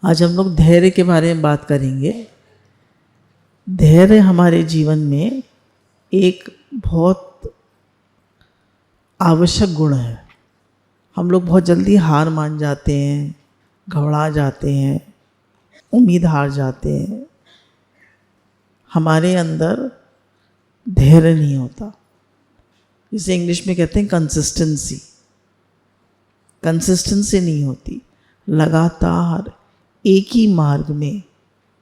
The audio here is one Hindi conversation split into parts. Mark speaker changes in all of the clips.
Speaker 1: आज हम लोग धैर्य के बारे में बात करेंगे। धैर्य हमारे जीवन में एक बहुत आवश्यक गुण है। हम लोग बहुत जल्दी हार मान जाते हैं, घबरा जाते हैं, उम्मीद हार जाते हैं। हमारे अंदर धैर्य नहीं होता, जिसे इंग्लिश में कहते हैं कंसिस्टेंसी। कंसिस्टेंसी नहीं होती, लगातार एक ही मार्ग में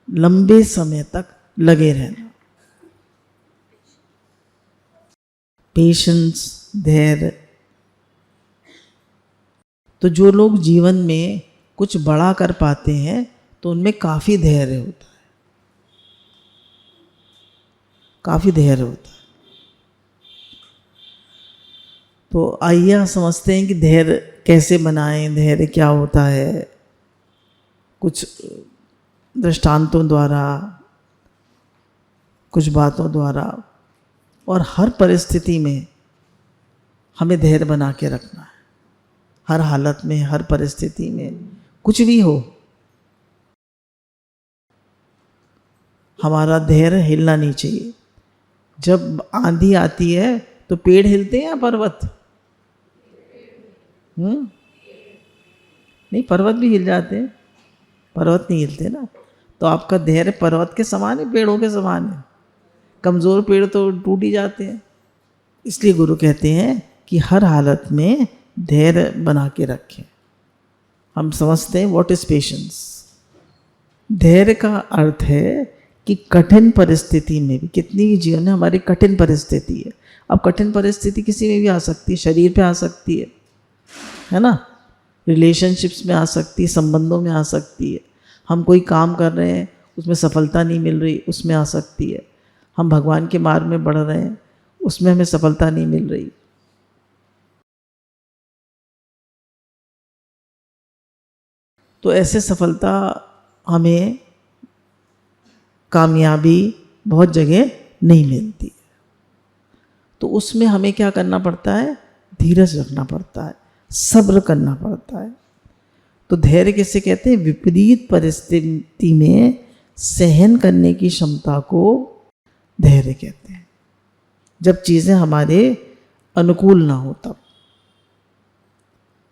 Speaker 1: लंबे समय तक लगे रहना। पेशेंस, धैर्य। तो जो लोग जीवन में कुछ बड़ा कर पाते हैं तो उनमें काफ़ी धैर्य होता है, काफ़ी धैर्य होता है। तो आइए हम समझते हैं कि धैर्य कैसे बनाएं, धैर्य क्या होता है, कुछ दृष्टांतों द्वारा, कुछ बातों द्वारा। और हर परिस्थिति में हमें धैर्य बना के रखना है। हर हालत में, हर परिस्थिति में, कुछ भी हो, हमारा धैर्य हिलना नहीं चाहिए। जब आंधी आती है तो पेड़ हिलते हैं या पर्वत? नहीं, पर्वत भी हिल जाते हैं, पर्वत नहीं हिलते ना। तो आपका धैर्य पर्वत के समान है, पेड़ों के समान है। कमज़ोर पेड़ तो टूट ही जाते हैं। इसलिए गुरु कहते हैं कि हर हालत में धैर्य बना के रखें। हम समझते हैं व्हाट इज पेशेंस। धैर्य का अर्थ है कि कठिन परिस्थिति में भी, कितनी भी जीवन में हमारी कठिन परिस्थिति है। अब कठिन परिस्थिति किसी में भी आ सकती है, शरीर पे आ सकती है ना, रिलेशनशिप्स में आ सकती है, संबंधों में आ सकती है। हम कोई काम कर रहे हैं, उसमें सफलता नहीं मिल रही, उसमें आ सकती है। हम भगवान के मार्ग में बढ़ रहे हैं, उसमें हमें सफलता नहीं मिल रही। तो ऐसे सफलता, हमें कामयाबी बहुत जगह नहीं मिलती। तो उसमें हमें क्या करना पड़ता है? धीरज रखना पड़ता है, सब्र करना पड़ता है। तो धैर्य किसे कहते हैं? विपरीत परिस्थिति में सहन करने की क्षमता को धैर्य कहते हैं। जब चीज़ें हमारे अनुकूल ना हो तब।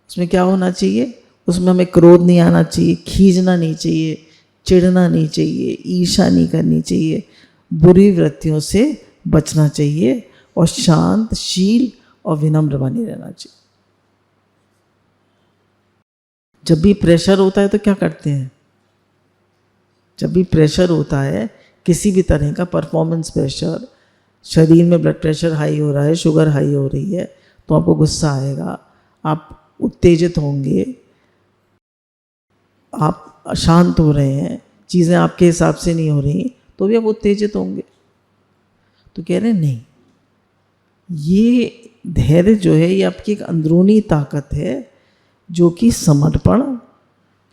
Speaker 1: उसमें क्या होना चाहिए? उसमें हमें क्रोध नहीं आना चाहिए, खींचना नहीं चाहिए, चिढ़ना नहीं चाहिए, ईर्ष्या नहीं करनी चाहिए, बुरी वृत्तियों से बचना चाहिए और शांतशील और विनम्र बने रहना चाहिए। जब भी प्रेशर होता है तो क्या करते हैं? जब भी प्रेशर होता है, किसी भी तरह का परफॉर्मेंस प्रेशर, शरीर में ब्लड प्रेशर हाई हो रहा है, शुगर हाई हो रही है, तो आपको गुस्सा आएगा, आप उत्तेजित होंगे, आप अशांत हो रहे हैं, चीज़ें आपके हिसाब से नहीं हो रही, तो भी आप उत्तेजित होंगे। तो कह रहे हैं नहीं, ये धैर्य जो है ये आपकी एक अंदरूनी ताकत है जो कि समर्पण,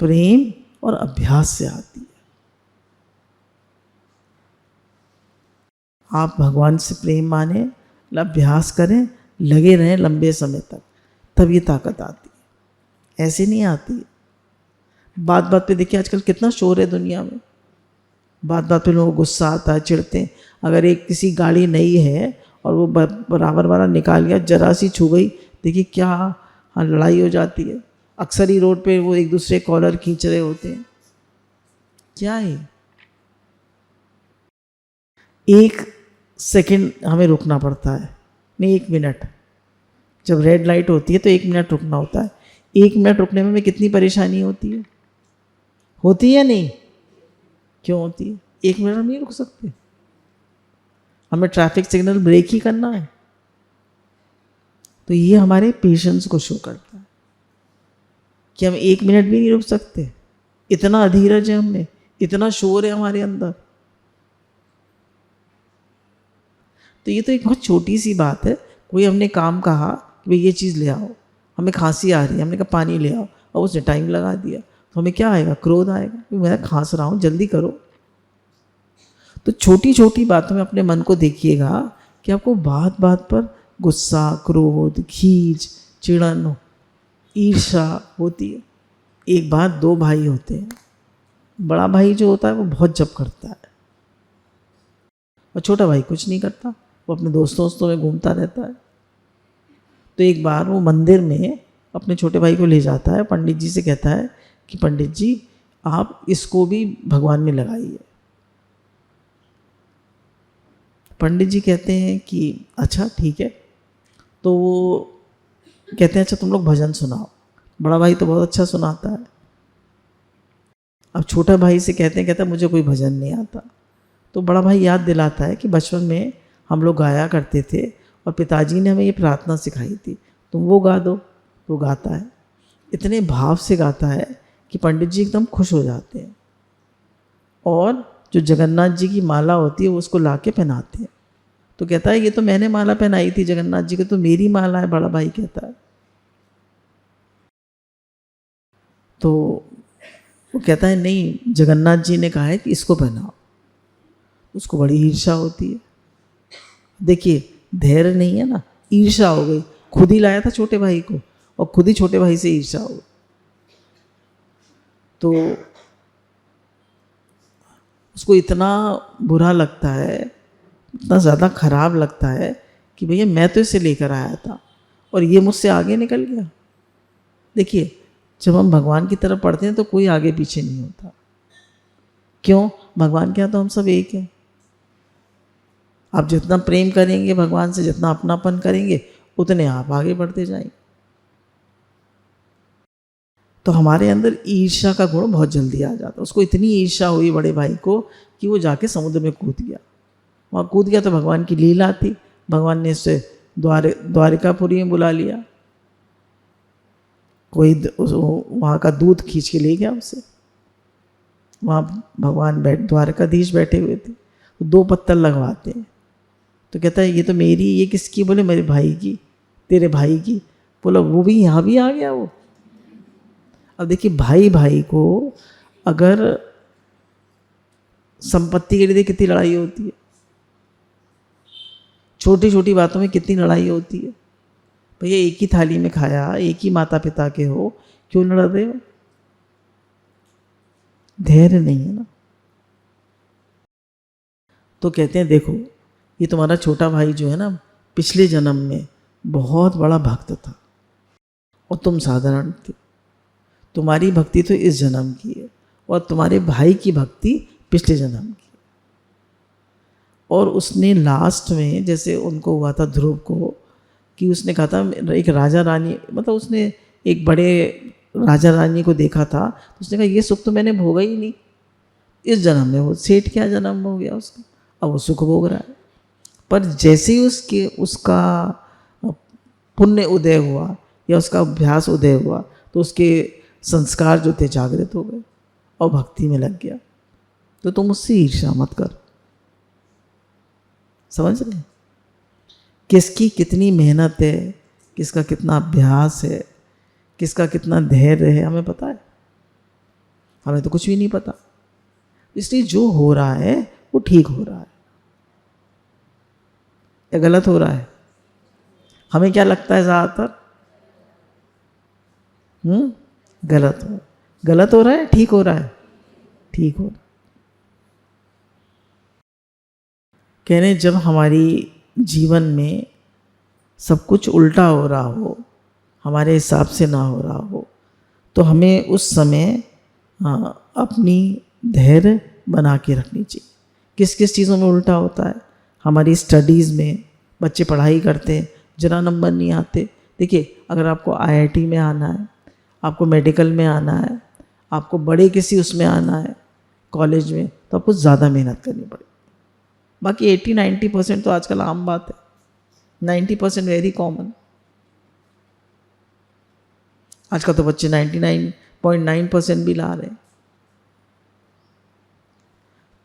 Speaker 1: प्रेम और अभ्यास से आती है। आप भगवान से प्रेम माने, अभ्यास करें, लगे रहें लंबे समय तक, तब ये ताकत आती है। ऐसे नहीं आती। बात बात पे देखिए आजकल कितना शोर है दुनिया में। बात बात पे लोगों को गुस्सा आता है, चिढ़ते हैं। अगर एक किसी गाड़ी नई है और वो बराबर वाला निकाल गया, जरा सी छू गई, देखिए क्या लड़ाई हो जाती है। अक्सर ही रोड पे वो एक दूसरे कॉलर खींच रहे होते हैं। क्या है? एक सेकंड हमें रुकना पड़ता है, नहीं 1 मिनट। जब रेड लाइट होती है तो 1 मिनट रुकना होता है। 1 मिनट रुकने में कितनी परेशानी होती है? होती है नहीं? क्यों होती है? 1 मिनट हम नहीं रुक सकते। हमें ट्रैफिक सिग्नल ब्रेक ही करना है। तो ये हमारे पेशेंस को शो करता है कि हम 1 मिनट भी नहीं रुक सकते। इतना अधीरज है हमें, इतना शोर है हमारे अंदर। तो ये तो एक बहुत छोटी सी बात है। कोई हमने काम कहा कि भाई ये चीज़ ले आओ, हमें खांसी आ रही है, हमने कहा पानी ले आओ, और उसने टाइम लगा दिया, तो हमें क्या आएगा? क्रोध आएगा। मैं खांस रहा हूँ, जल्दी करो। तो छोटी छोटी बातों में अपने मन को देखिएगा कि आपको बात बात पर गुस्सा, क्रोध, खींच, चिड़न, ईर्ष्या होती है। एक बात, 2 भाई होते हैं, बड़ा भाई जो होता है वो बहुत जप करता है और छोटा भाई कुछ नहीं करता, वो अपने दोस्तों में घूमता रहता है। तो एक बार वो मंदिर में अपने छोटे भाई को ले जाता है, पंडित जी से कहता है कि पंडित जी आप इसको भी भगवान में लगाइए। पंडित जी कहते हैं कि अच्छा ठीक है। तो वो कहते हैं अच्छा तुम लोग भजन सुनाओ। बड़ा भाई तो बहुत अच्छा सुनाता है। अब छोटा भाई से कहता है मुझे कोई भजन नहीं आता। तो बड़ा भाई याद दिलाता है कि बचपन में हम लोग गाया करते थे और पिताजी ने हमें ये प्रार्थना सिखाई थी, तुम वो गा दो। तो गाता है, इतने भाव से गाता है कि पंडित जी एकदम खुश हो जाते हैं और जो जगन्नाथ जी की माला होती है वो उसको ला के पहनाते हैं। तो कहता है ये तो मैंने माला पहनाई थी जगन्नाथ जी को, तो मेरी माला है। बड़ा भाई कहता है। तो वो कहता है नहीं, जगन्नाथ जी ने कहा है कि इसको पहनाओ। उसको बड़ी ईर्ष्या होती है। देखिए धैर्य नहीं है ना, ईर्ष्या हो गई। खुद ही लाया था छोटे भाई को और खुद ही छोटे भाई से ईर्ष्या हो गई। तो उसको इतना बुरा लगता है, इतना ज़्यादा खराब लगता है कि भैया मैं तो इसे लेकर आया था और ये मुझसे आगे निकल गया। देखिए जब हम भगवान की तरफ पढ़ते हैं तो कोई आगे पीछे नहीं होता। क्यों? भगवान के यहाँ तो हम सब एक हैं। आप जितना प्रेम करेंगे भगवान से, जितना अपनापन करेंगे, उतने आप आगे बढ़ते जाएंगे। तो हमारे अंदर ईर्ष्या का गुण बहुत जल्दी आ जाता है। उसको इतनी ईर्ष्या हुई बड़े भाई को कि वो जाके समुद्र में कूद गया। वहाँ कूद गया तो भगवान की लीला थी, भगवान ने उसे द्वारिकापुरी में बुला लिया। कोई वहाँ का दूध खींच के ले गया उसे। वहाँ भगवान द्वारकाधीश बैठे हुए थे। तो 2 पत्तल लगवाते हैं। तो कहता है ये तो मेरी, ये किसकी? बोले मेरे भाई की। तेरे भाई की? बोला वो भी यहाँ भी आ गया वो। अब देखिए भाई भाई को अगर संपत्ति के लिए कितनी लड़ाई होती है, छोटी छोटी बातों में कितनी लड़ाई होती है। भैया एक ही थाली में खाया, एक ही माता पिता के हो, क्यों लड़ रहे हो? धैर्य नहीं है ना। तो कहते हैं देखो ये तुम्हारा छोटा भाई जो है ना, पिछले जन्म में बहुत बड़ा भक्त था और तुम साधारण थे। तुम्हारी भक्ति तो इस जन्म की है और तुम्हारे भाई की भक्ति पिछले जन्म की। और उसने लास्ट में जैसे उनको हुआ था ध्रुव को कि उसने कहा था एक राजा रानी, मतलब उसने एक बड़े राजा रानी को देखा था, तो उसने कहा ये सुख तो मैंने भोगा ही नहीं इस जन्म में। वो सेठ क्या जन्म हो गया उसका, अब वो सुख भोग रहा है। पर जैसे ही उसका पुण्य उदय हुआ या उसका अभ्यास उदय हुआ तो उसके संस्कार जो थे जागृत हो गए और भक्ति में लग गया। तो तुम उससे ईर्ष्या मत कर। समझ रहे? किसकी कितनी मेहनत है, किसका कितना अभ्यास है, किसका कितना धैर्य है, हमें पता है? हमें तो कुछ भी नहीं पता। इसलिए जो हो रहा है वो ठीक हो रहा है या गलत हो रहा है? हमें क्या लगता है ज़्यादातर? गलत हो रहा है, ठीक हो रहा है? ठीक हो रहा है। कह रहे जब हमारी जीवन में सब कुछ उल्टा हो रहा हो, हमारे हिसाब से ना हो रहा हो, तो हमें उस समय अपनी धैर्य बना के रखनी चाहिए। किस किस चीज़ों में उल्टा होता है? हमारी स्टडीज़ में बच्चे पढ़ाई करते हैं, जरा नंबर नहीं आते। देखिए अगर आपको IIT में आना है, आपको मेडिकल में आना है, आपको बड़े किसी उसमें आना है कॉलेज में, तो आपको ज़्यादा मेहनत करनी पड़ेगी। बाकी 80-90% तो आजकल आम बात है, 90% वेरी कॉमन। आजकल तो बच्चे 99.9% भी ला रहे हैं।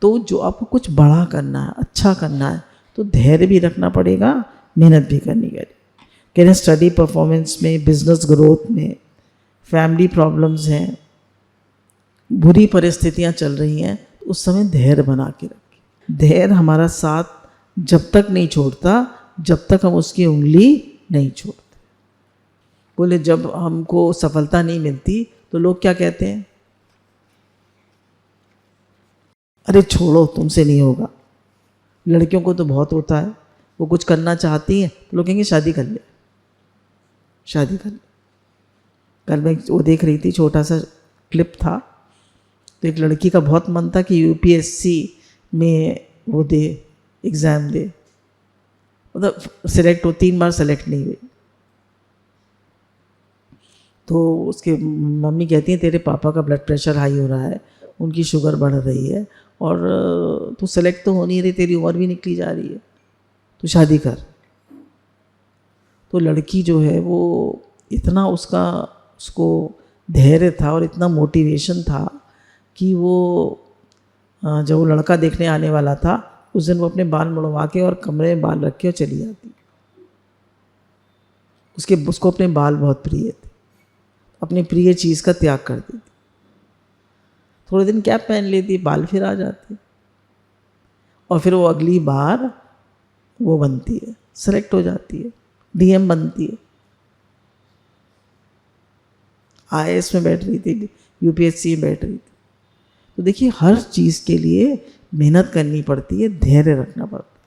Speaker 1: तो जो आपको कुछ बड़ा करना है, अच्छा करना है, तो धैर्य भी रखना पड़ेगा, मेहनत भी करनी पड़ेगी। कह रहे स्टडी परफॉर्मेंस में, बिजनेस ग्रोथ में, फैमिली प्रॉब्लम्स हैं, बुरी परिस्थितियां चल रही हैं, तो उस समय धैर्य बना के रखें। धैर्य हमारा साथ जब तक नहीं छोड़ता जब तक हम उसकी उंगली नहीं छोड़ते। बोले जब हमको सफलता नहीं मिलती तो लोग क्या कहते हैं? अरे छोड़ो, तुमसे नहीं होगा। लड़कियों को तो बहुत होता है, वो कुछ करना चाहती हैं तो लोग कहेंगे शादी कर ले, शादी कर ले। कल मैं वो देख रही थी, छोटा सा क्लिप था, तो एक लड़की का बहुत मन था कि यूपीएससी में वो दे, एग्ज़ाम दे, मतलब सिलेक्ट हो, 3 बार सेलेक्ट नहीं हुई। तो उसके मम्मी कहती हैं तेरे पापा का ब्लड प्रेशर हाई हो रहा है, उनकी शुगर बढ़ रही है, और तू सेलेक्ट तो हो नहीं रही, तेरी उम्र भी निकली जा रही है, तो शादी कर। तो लड़की जो है वो इतना उसको धैर्य था और इतना मोटिवेशन था कि वो जब वो लड़का देखने आने वाला था उस दिन वो अपने बाल मुड़वा के और कमरे में बाल रख के और चली जाती। उसको अपने बाल बहुत प्रिय थे, अपनी प्रिय चीज़ का त्याग कर देती। थोड़े दिन कैप पहन लेती, बाल फिर आ जाते, और फिर वो अगली बार वो बनती है, सेलेक्ट हो जाती है, डीएम बनती है। आईएएस में बैठ रही थी, यूपीएससी में बैठ रही थी। तो देखिए हर चीज़ के लिए मेहनत करनी पड़ती है, धैर्य रखना पड़ता है,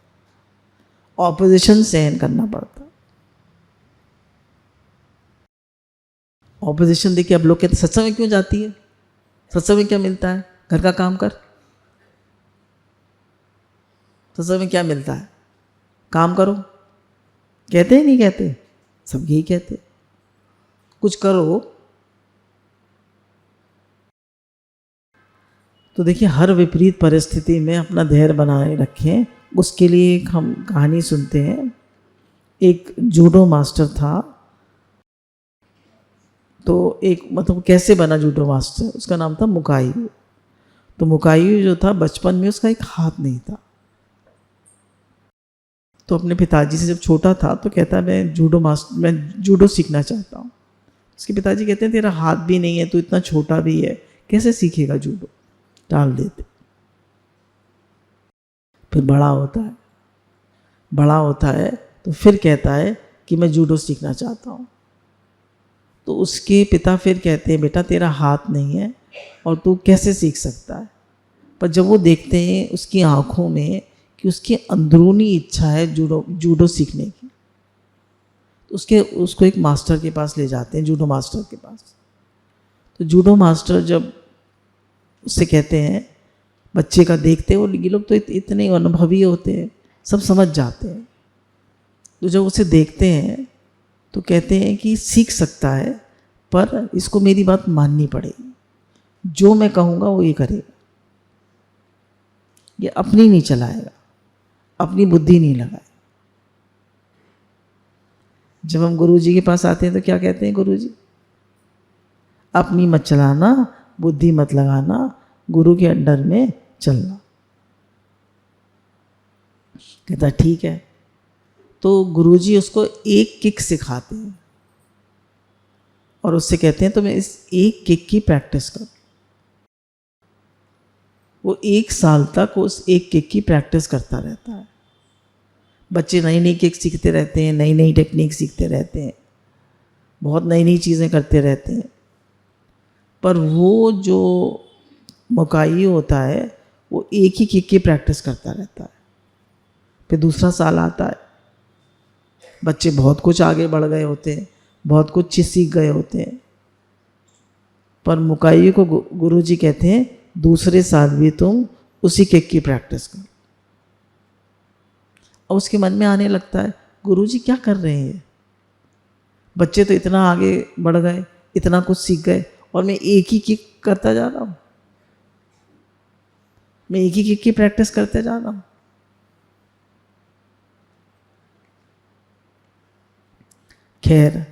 Speaker 1: ऑपोजिशन सहन करना पड़ता है। ऑपोजिशन देखिए, अब लोग कहते सत्संग में क्यों जाती है, सत्संग में क्या मिलता है, घर का काम कर। सत्संग में क्या मिलता है, काम करो। कहते ही नहीं कहते, सब यही कहते, कुछ करो। तो देखिए हर विपरीत परिस्थिति में अपना धैर्य बनाए रखें। उसके लिए एक हम कहानी सुनते हैं। एक जूडो मास्टर था, तो एक मतलब कैसे बना जूडो मास्टर, उसका नाम था मुकायू। तो मुकायू जो था, बचपन में उसका एक हाथ नहीं था। तो अपने पिताजी से जब छोटा था तो कहता मैं जूडो सीखना चाहता हूँ। उसके पिताजी कहते हैं तेरा हाथ भी नहीं है, तू इतना छोटा भी है, कैसे सीखेगा जूडो, टाल देते। फिर बड़ा होता है तो फिर कहता है कि मैं जूडो सीखना चाहता हूँ। तो उसके पिता फिर कहते हैं बेटा तेरा हाथ नहीं है और तू कैसे सीख सकता है। पर जब वो देखते हैं उसकी आंखों में कि उसकी अंदरूनी इच्छा है जूडो सीखने की, तो उसको एक मास्टर के पास ले जाते हैं, जूडो मास्टर के पास। तो जूडो मास्टर जब उससे कहते हैं, बच्चे का देखते हो, ये लोग तो इतने अनुभवी होते हैं, सब समझ जाते हैं। तो जब उसे देखते हैं तो कहते हैं कि सीख सकता है, पर इसको मेरी बात माननी पड़ेगी, जो मैं कहूँगा वो ये करेगा, ये अपनी नहीं चलाएगा, अपनी बुद्धि नहीं लगाएगा। जब हम गुरुजी के पास आते हैं तो क्या कहते हैं गुरुजी, अपनी मत चलाना, बुद्धि मत लगाना, गुरु के अंडर में चलना। कहता ठीक है। तो गुरुजी उसको एक किक सिखाते हैं और उससे कहते हैं तो मैं इस एक किक की प्रैक्टिस कर। वो 1 साल तक उस एक किक की प्रैक्टिस करता रहता है। बच्चे नई नई किक सीखते रहते हैं, नई नई टेक्निक सीखते रहते हैं, बहुत नई नई चीज़ें करते रहते हैं, पर वो जो मुकाई होता है वो एक ही किक की प्रैक्टिस करता रहता है। फिर दूसरा साल आता है, बच्चे बहुत कुछ आगे बढ़ गए होते हैं, बहुत कुछ चीज़ सीख गए होते हैं, पर मुकाई को गुरुजी कहते हैं दूसरे साल भी तुम उसी किक की प्रैक्टिस करो। और उसके मन में आने लगता है गुरुजी क्या कर रहे हैं, बच्चे तो इतना आगे बढ़ गए, इतना कुछ सीख गए, और मैं एक ही किक करता जा रहा हूँ, मैं एक ही किक की प्रैक्टिस करते जा रहा हूँ। खैर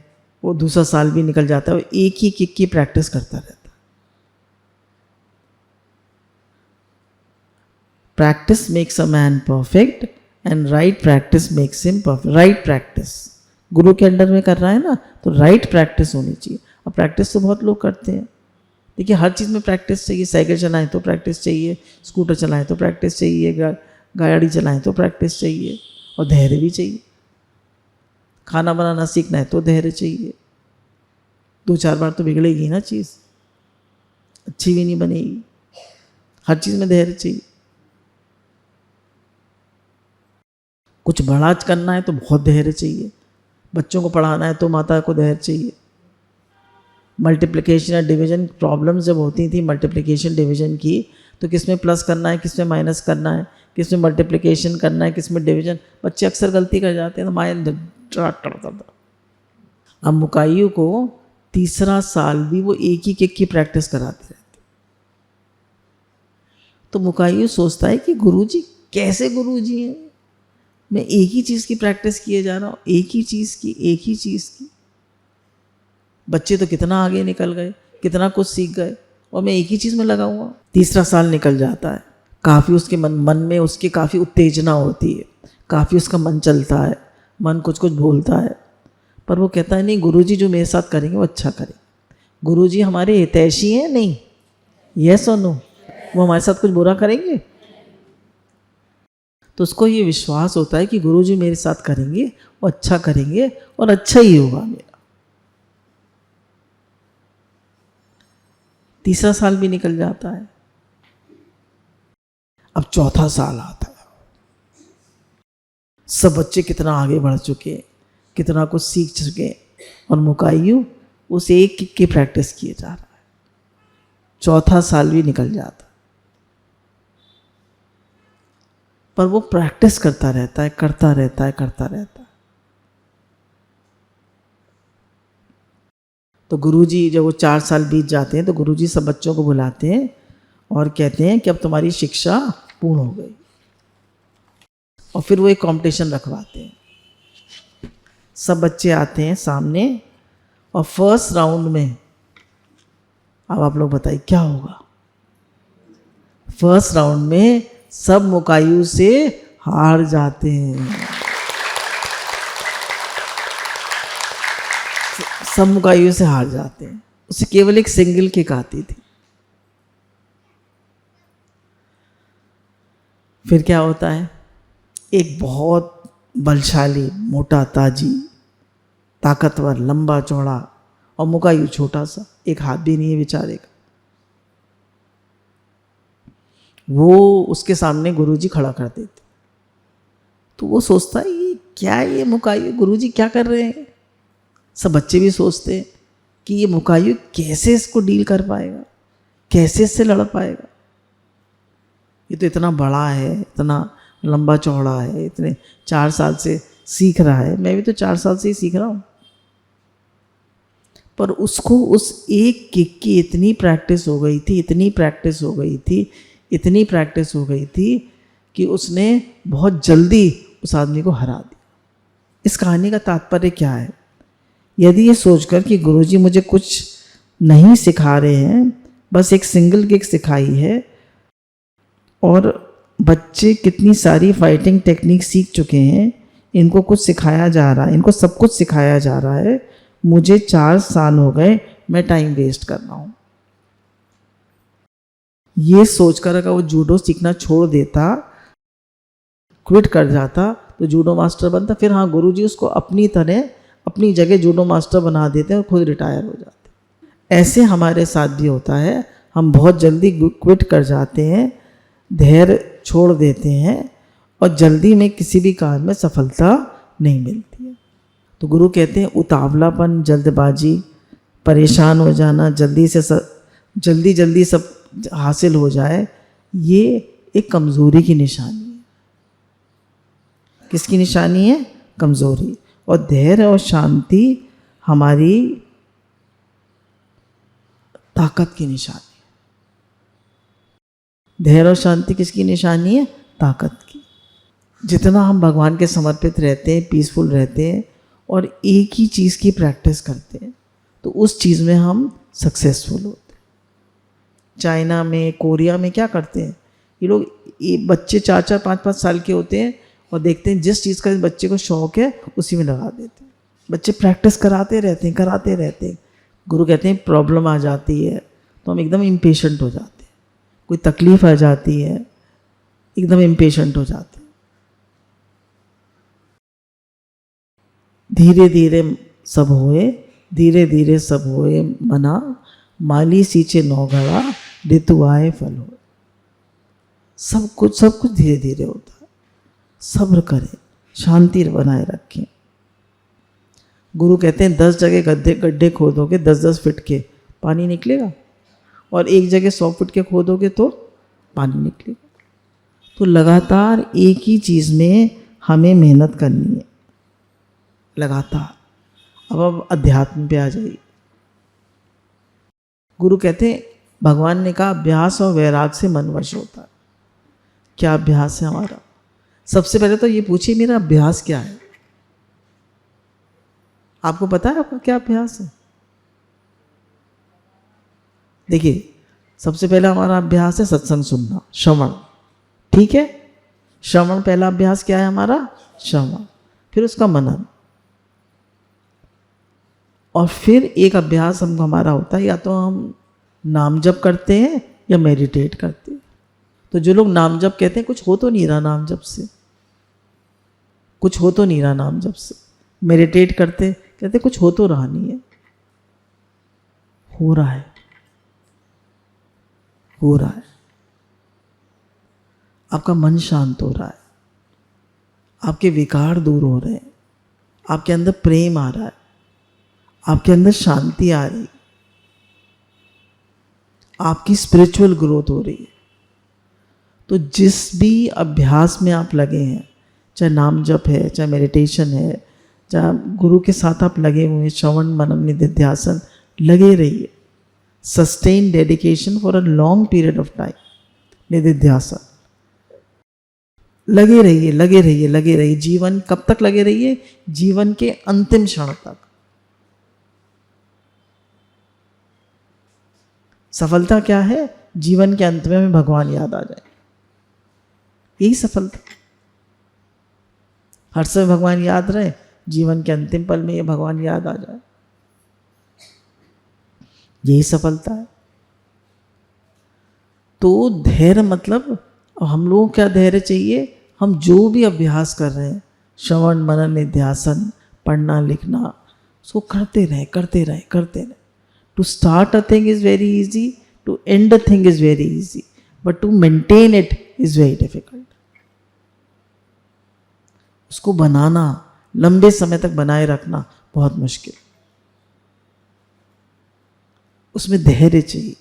Speaker 1: वो दूसरा साल भी निकल जाता है, वो एक ही किक की प्रैक्टिस करता रहता है। Practice makes a man perfect and right practice makes him perfect. Right practice गुरु के अंडर में कर रहा है ना, तो राइट प्रैक्टिस होनी चाहिए। अब प्रैक्टिस तो बहुत लोग करते हैं, देखिए हर चीज़ में प्रैक्टिस चाहिए। साइकिल चलाएं तो प्रैक्टिस चाहिए, स्कूटर चलाएं तो प्रैक्टिस चाहिए, गाड़ी चलाएं तो प्रैक्टिस चाहिए, और धैर्य भी चाहिए। खाना बनाना सीखना है तो धैर्य चाहिए, 2-4 बार तो बिगड़ेगी ना चीज़, अच्छी भी नहीं बनेगी। हर चीज़ में धैर्य चाहिए। कुछ बड़ा करना है तो बहुत धैर्य चाहिए, बच्चों को पढ़ाना है तो माता को धैर्य चाहिए। मल्टीप्लिकेशन या डिवीजन प्रॉब्लम्स जब होती थी मल्टीप्लिकेशन डिवीजन की, तो किस में प्लस करना है, किस में माइनस करना है, किस में मल्टीप्लिकेशन करना है, किस में डिवीजन, बच्चे अक्सर गलती कर जाते हैं तो माइंड करता था। अब मुकाइयों को तीसरा साल भी वो एक ही केक की प्रैक्टिस कराते रहते। तो मुकाइयों सोचता है कि गुरुजी कैसे गुरुजी हैं, मैं एक ही चीज़ की प्रैक्टिस किए जा रहा हूँ, एक ही चीज़ की। बच्चे तो कितना आगे निकल गए, कितना कुछ सीख गए, और मैं एक ही चीज़ में लगा हुआ। तीसरा साल निकल जाता है, काफ़ी उसके मन में उसकी काफ़ी उत्तेजना होती है, काफ़ी उसका मन चलता है, मन कुछ कुछ बोलता है, पर वो कहता है नहीं, गुरुजी जो मेरे साथ करेंगे वो अच्छा करेंगे। गुरुजी हमारे हितैषी हैं, नहीं, यस और नो, वो हमारे साथ कुछ बुरा करेंगे? तो उसको ये विश्वास होता है कि गुरुजी मेरे साथ करेंगे, वो अच्छा करेंगे और अच्छा ही होगा मेरा। तीसरा साल भी निकल जाता है, अब चौथा साल आता है। सब बच्चे कितना आगे बढ़ चुके, कितना कुछ सीख चुके, और मुकाइयू उस एक की प्रैक्टिस किए जा रहा है। चौथा साल भी निकल जाता, पर वो प्रैक्टिस करता रहता है। तो गुरुजी जब वो 4 साल बीत जाते हैं तो गुरुजी सब बच्चों को बुलाते हैं और कहते हैं कि अब तुम्हारी शिक्षा पूर्ण हो गई, और फिर वो एक कंपटीशन रखवाते हैं। सब बच्चे आते हैं सामने, और फर्स्ट राउंड में, अब आप लोग बताइए क्या होगा। फर्स्ट राउंड में सब मुकाइयू से हार जाते हैं, सब मुकाइयू से हार जाते हैं। उसे केवल एक सिंगल किक आती थी। फिर क्या होता है, एक बहुत बलशाली, मोटा ताजी, ताकतवर, लंबा चौड़ा, और मुकाइयू छोटा सा, एक हाथ भी नहीं है बेचारे का, वो उसके सामने गुरुजी खड़ा कर देते। तो वो सोचता है ये क्या है, ये मुकाइयू गुरुजी क्या कर रहे हैं। सब बच्चे भी सोचते हैं कि ये मुकाइयू कैसे इसको डील कर पाएगा, कैसे इससे लड़ पाएगा, ये तो इतना बड़ा है, इतना लंबा चौड़ा है, इतने 4 साल से सीख रहा है, मैं भी तो 4 साल से ही सीख रहा हूँ। पर उसको उस एक किक की इतनी प्रैक्टिस हो गई थी कि उसने बहुत जल्दी उस आदमी को हरा दिया। इस कहानी का तात्पर्य क्या है? यदि ये सोचकर कि गुरुजी मुझे कुछ नहीं सिखा रहे हैं, बस एक सिंगल किक सिखाई है, और बच्चे कितनी सारी फाइटिंग टेक्निक सीख चुके हैं, इनको कुछ सिखाया जा रहा है, इनको सब कुछ सिखाया जा रहा है, मुझे 4 साल हो गए, मैं टाइम वेस्ट कर रहा हूँ। ये सोचकर अगर वो जूडो सीखना छोड़ देता, क्विट कर जाता, तो जूडो मास्टर बनता। फिर हाँ, गुरुजी उसको अपनी तरह अपनी जगह जूडो मास्टर बना देते हैं और खुद रिटायर हो जाते। ऐसे हमारे साथ भी होता है, हम बहुत जल्दी क्विट कर जाते हैं, धैर्य छोड़ देते हैं, और जल्दी में किसी भी काम में सफलता नहीं मिलती है। तो गुरु कहते हैं उतावलापन, जल्दबाजी, परेशान हो जाना, जल्दी सब हासिल हो जाए, ये एक कमज़ोरी की निशानी है। किसकी निशानी है? कमज़ोरी। और धैर्य और शांति हमारी ताकत की निशानी है। धैर्य और शांति किसकी निशानी है? ताकत की। जितना हम भगवान के समर्पित रहते हैं, पीसफुल रहते हैं, और एक ही चीज़ की प्रैक्टिस करते हैं, तो उस चीज़ में हम सक्सेसफुल होते हैं। चाइना में, कोरिया में क्या करते हैं ये लोग, ये बच्चे 4-4, 5-5 साल के होते हैं, और देखते हैं जिस चीज़ का बच्चे को शौक है उसी में लगा देते हैं। बच्चे प्रैक्टिस कराते रहते हैं। गुरु कहते हैं प्रॉब्लम आ जाती है तो हम एकदम इम्पेशेंट हो जाते हैं, कोई तकलीफ आ जाती है एकदम इम्पेशेंट हो जाते हैं। धीरे धीरे सब होए मना, माली सींचे नौगढ़ा, ऋतु आए फल हो। सब कुछ धीरे धीरे होता है। सब्र करें, शांति बनाए रखें। गुरु कहते हैं 10 जगह गड्ढे खोदोगे 10-10 फीट के, पानी निकलेगा, और एक जगह 100 फीट के खोदोगे तो पानी निकलेगा। तो लगातार एक ही चीज़ में हमें मेहनत करनी है, लगातार। अब अध्यात्म पे आ जाइए। गुरु कहते हैं, भगवान ने कहा अभ्यास और वैराग से मन वश होता है। क्या अभ्यास है हमारा? सबसे पहले तो ये पूछिए मेरा अभ्यास क्या है। आपको पता है आपका क्या अभ्यास है? देखिए, सबसे पहला हमारा अभ्यास है सत्संग सुनना, श्रवण। ठीक है, श्रवण पहला अभ्यास क्या है हमारा? श्रवण। फिर उसका मनन, और फिर एक अभ्यास हमारा होता है, या तो हम नाम जप करते हैं या मेडिटेट करते हैं। तो जो लोग नाम जप कहते हैं, कुछ हो तो नहीं रहा नाम जप से, कुछ हो तो नहीं रहा नाम जप से। मेडिटेट करते कहते कुछ हो तो रहा नहीं है, हो रहा है, हो रहा है। आपका मन शांत हो रहा है, आपके विकार दूर हो रहे हैं, आपके अंदर प्रेम आ रहा है, आपके अंदर शांति आ रही है, आपकी स्पिरिचुअल ग्रोथ हो रही है। तो जिस भी अभ्यास में आप लगे हैं, चाहे नाम जप है, चाहे मेडिटेशन है, चाहे गुरु के साथ आप लगे हुए हैं, श्रवण मनन निधिध्यासन, लगे रहिए। Sustain dedication for a long period of time, निधिध्यासन, लगे रहिए, लगे रहिए, लगे रहिए। जीवन कब तक लगे रहिए? जीवन के अंतिम क्षण तक। सफलता क्या है? जीवन के अंत में हमें भगवान याद आ जाए, यही सफलता। हर समय भगवान याद रहे, जीवन के अंतिम पल में ये भगवान याद आ जाए, यही सफलता है। तो धैर्य मतलब, हम लोगों को क्या धैर्य चाहिए? हम जो भी अभ्यास कर रहे हैं, श्रवण मनन निध्यासन, पढ़ना लिखना, उसको करते रहे, करते रहे, करते रहे। To start a thing is very easy, to end a thing is very easy, but to maintain it is very difficult. उसको बनाना, लंबे समय तक बनाए रखना बहुत मुश्किल। उसमें धैर्य चाहिए,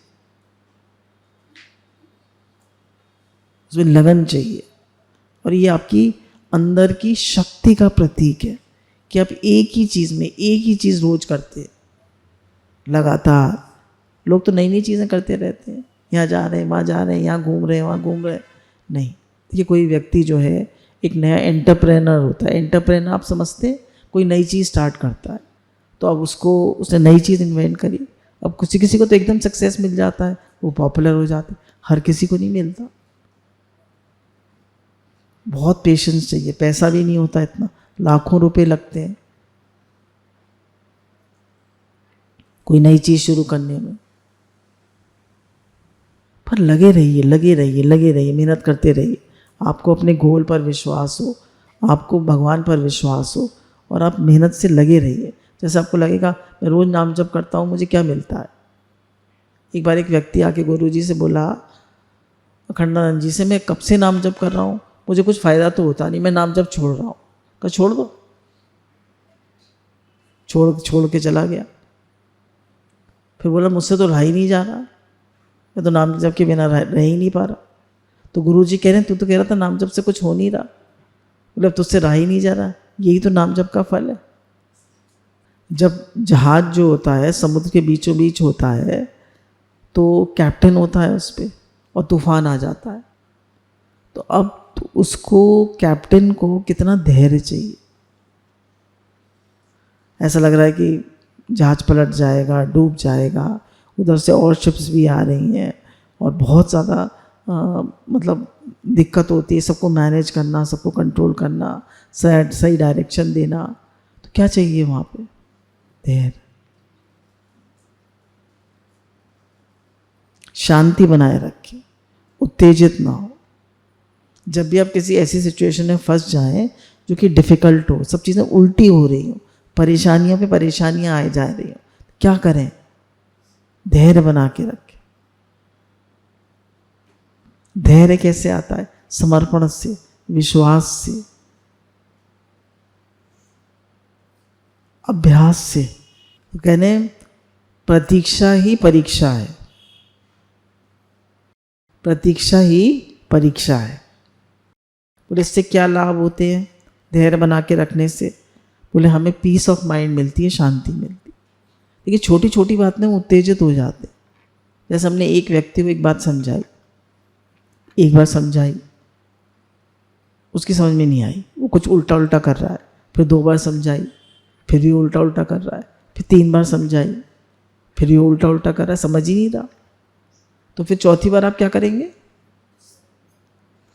Speaker 1: उसमें लगन चाहिए, और ये आपकी अंदर की शक्ति का प्रतीक है कि आप एक ही चीज़ में एक ही चीज़ रोज करते हैं लगातार। लोग तो नई नई चीज़ें करते रहते हैं, यहाँ जा रहे हैं, वहाँ जा रहे हैं, यहाँ घूम रहे हैं, वहाँ घूम रहे हैं। नहीं, ये कोई व्यक्ति जो है एक नया एंटरप्रेनर होता है। एंटरप्रेनर आप समझते हैं, कोई नई चीज़ स्टार्ट करता है, तो अब उसने नई चीज़ इन्वेंट करी। अब किसी किसी को तो एकदम सक्सेस मिल जाता है, वो पॉपुलर हो जाते, हर किसी को नहीं मिलता। बहुत पेशेंस चाहिए, पैसा भी नहीं होता इतना, लाखों रुपए लगते हैं कोई नई चीज़ शुरू करने में। पर लगे रहिए, लगे रहिए, लगे रहिए, मेहनत करते रहिए। आपको अपने गोल पर विश्वास हो, आपको भगवान पर विश्वास हो, और आप मेहनत से लगे रहिए। जैसे आपको लगेगा मैं रोज़ नाम जप करता हूँ, मुझे क्या मिलता है। एक बार एक व्यक्ति आके गुरुजी से बोला, अखंडानंद जी से, मैं कब से नाम जप कर रहा हूँ, मुझे कुछ फ़ायदा तो होता नहीं, मैं नाम जप छोड़ रहा हूँ। कहा छोड़ दो। छोड़ के चला गया। फिर बोला मुझसे तो रहा ही नहीं जा रहा, मैं तो नाम जप के बिना रह ही नहीं पा रहा। तो गुरुजी कह रहे हैं तू तो कह रहा था नाम जप से कुछ हो नहीं रहा। बोले अब तुझसे रहा ही नहीं जा रहा, यही तो नाम जप का फल है। जब जहाज जो होता है समुद्र के बीचों बीच होता है, तो कैप्टन होता है उस पर, और तूफान आ जाता है, तो अब तो उसको कैप्टन को कितना धैर्य चाहिए। ऐसा लग रहा है कि जहाज पलट जाएगा, डूब जाएगा, उधर से और शिप्स भी आ रही हैं, और बहुत ज़्यादा मतलब दिक्कत होती है सबको मैनेज करना, सबको कंट्रोल करना, सही डायरेक्शन देना। तो क्या चाहिए वहाँ पे? धैर्य, शांति बनाए रखें, उत्तेजित ना हो। जब भी आप किसी ऐसी सिचुएशन में फंस जाएं जो कि डिफ़िकल्ट हो, सब चीज़ें उल्टी हो रही हो, परेशानियों पे परेशानियां आए जा रही हो, क्या करें? धैर्य बना के रखें। धैर्य कैसे आता है? समर्पण से, विश्वास से। अभ्यास से। तो कहने प्रतीक्षा ही परीक्षा है, प्रतीक्षा ही परीक्षा है। बोले इससे क्या लाभ होते हैं धैर्य बना के रखने से? बोले हमें पीस ऑफ माइंड मिलती है, शांति मिलती है। देखिए छोटी छोटी बात में उत्तेजित हो जाते हैं। जैसे हमने एक व्यक्ति को एक बात समझाई, एक बार समझाई, उसकी समझ में नहीं आई, वो कुछ उल्टा उल्टा कर रहा है। फिर 2 बार समझाई, फिर भी उल्टा उल्टा कर रहा है। फिर 3 बार समझाई, फिर भी उल्टा उल्टा कर रहा है, समझ ही नहीं रहा। तो फिर चौथी बार आप क्या करेंगे?